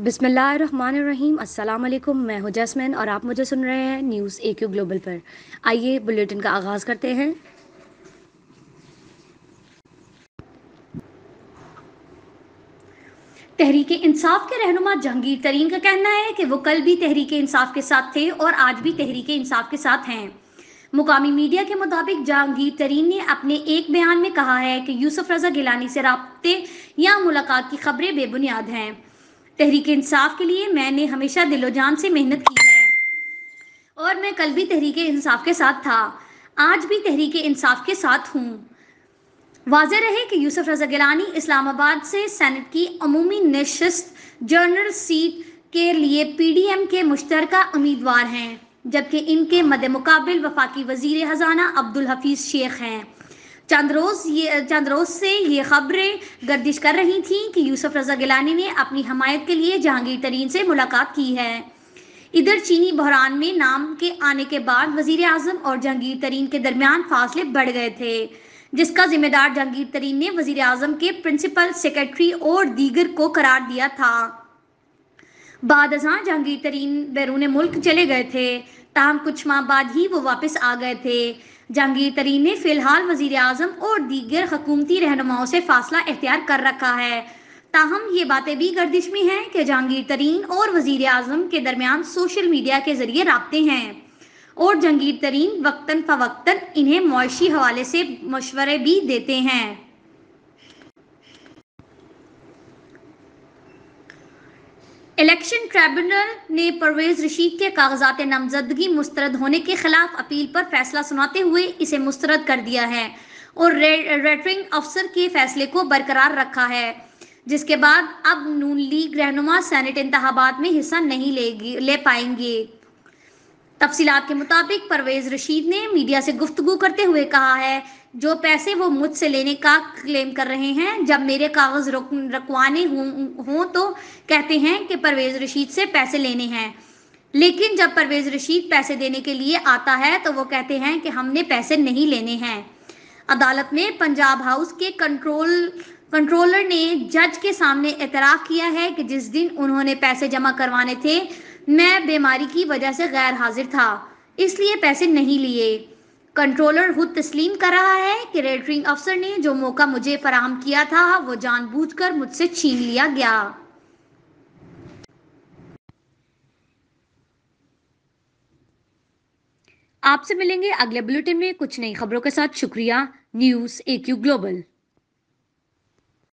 बिस्मिल्लाहिर्रहमानिर्रहीम। अस्सलाम वालेकुम। मैं हूं जैस्मिन और आप मुझे सुन रहे हैं न्यूज़ AQ ग्लोबल पर। आइए बुलेटिन का आगाज़ करते हैं। तहरीक इंसाफ के रहनुमा जहांगीर तरीन का कहना है कि वो कल भी तहरीक इंसाफ के साथ थे और आज भी तहरीक इंसाफ के साथ हैं। मुकामी मीडिया के मुताबिक जहांगीर तरीन ने अपने एक बयान में कहा है कि यूसुफ रजा गिलानी से राब्ते या मुलाकात की खबरें बेबुनियाद हैं। तहरीक इंसाफ के लिए मैंने हमेशा दिलो जान से मेहनत की है और मैं कल भी तहरीक इंसाफ के साथ था, आज भी तहरीक इंसाफ के साथ हूँ। वाज़ेह रहे कि यूसुफ रजा गिलानी इस्लामाबाद से सेनेट की अमूमी नशिस्त जनरल सीट के लिए PDM के मुश्तरका उम्मीदवार हैं, जबकि इनके मद्देमुकाबिल वफाकी वजीर खजाना अब्दुल हफीज शेख हैं। चंद रोज से ये खबरें गर्दिश कर रही थीं कि यूसुफ रजा गिलानी ने अपनी हमायत के लिए जहांगीर तरीन से मुलाकात की है। इधर चीनी बहरान में नाम के आने के बाद वजीर आजम और जहांगीर तरीन के दरमियान फासले बढ़ गए थे, जिसका जिम्मेदार जहांगीर तरीन ने वजीर आजम के प्रिंसिपल सेक्रेटरी और दीगर को करार दिया था। बाद अज़ां जहांगीर तरीन बैरून मुल्क चले गए थे, ताहम कुछ माह बाद ही वो वापस आ गए थे। जहांगीर तरीन ने फिलहाल वजीर आजम और दीगर हुकूमती रहनुमाओं से फासला इख्तियार कर रखा है। ताहम ये बातें भी गर्दिश में हैं कि जहांगीर तरीन और वजीर आजम के दरमियान सोशल मीडिया के जरिए राब्ते हैं और जहांगीर तरीन वक्तन फवक्तन इन्हें मुआशी हवाले से मशवरे भी देते हैं। इलेक्शन ट्रिब्यूनल ने परवेज रशीद के कागजात नामजदगी मुस्तरद होने के खिलाफ अपील पर फैसला सुनाते हुए इसे मुस्तरद कर दिया है और रिटर्निंग अफसर के फैसले को बरकरार रखा है, जिसके बाद अब नून लीग रहनुमा सेनेट इंतखाबात में हिस्सा नहीं ले पाएंगे। तफसीलात के मुताबिक परवेज रशीद ने मीडिया से गुफ्तगू करते हुए कहा है, जो पैसे वो मुझसे लेने का क्लेम कर रहे हैं, जब मेरे कागज रखवाने हों तो कहते हैं कि परवेज रशीद से पैसे लेने हैं, लेकिन जब परवेज रशीद पैसे देने के लिए आता है तो वो कहते हैं कि हमने पैसे नहीं लेने हैं। अदालत में पंजाब हाउस के कंट्रोलर ने जज के सामने एतराफ़ किया है कि जिस दिन उन्होंने पैसे जमा करवाने थे, मैं बीमारी की वजह से गैर हाजिर था, इसलिए पैसे नहीं लिए। कंट्रोलर खुद तस्लीम कर रहा है कि रिटर्निंग अफसर ने जो मौका मुझे फराहम किया था वो जानबूझकर मुझसे छीन लिया गया। आपसे मिलेंगे अगले बुलेटिन में कुछ नई खबरों के साथ। शुक्रिया। News AQ global.